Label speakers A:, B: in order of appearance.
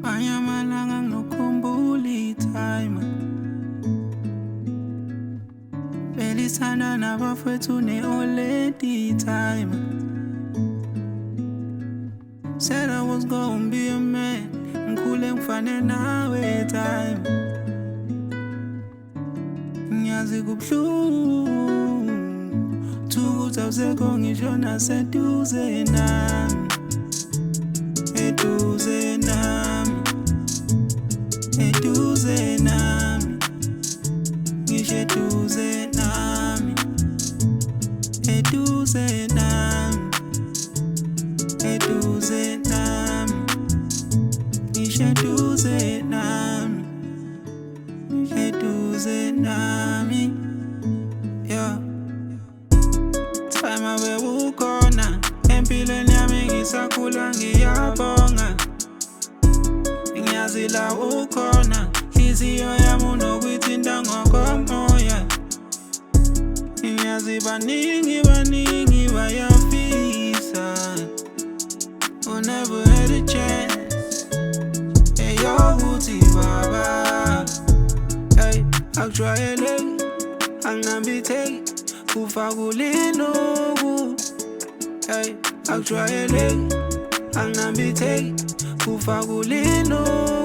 A: Banyamalanga ngikukhumbula i-time belisana nabafethu ne-oledi time. Said I was gonna be a man, ngikhule ngifane nawe time. Ngiyazi kubuhlungu ukuthi awusekho ngisho naseduze nami, eduze nami, eduze nami, ngisho eduze nami, eduze nami, eduze nami, ngisho eduze nami, eduze nami, yeah. Time abe ukhona empilweni yami ngisakhula ngiyabonga. Ngiyazi la ukhona inhliziyo yami unokuyithinta ngokomoya. Ngiyazi baningi bayafisa who never had a chance. Hey yo uthi baba, hey akujwayele anginambitheki kufa kulinuku. Hey akujwayele anginambitheki kufa kulinuku.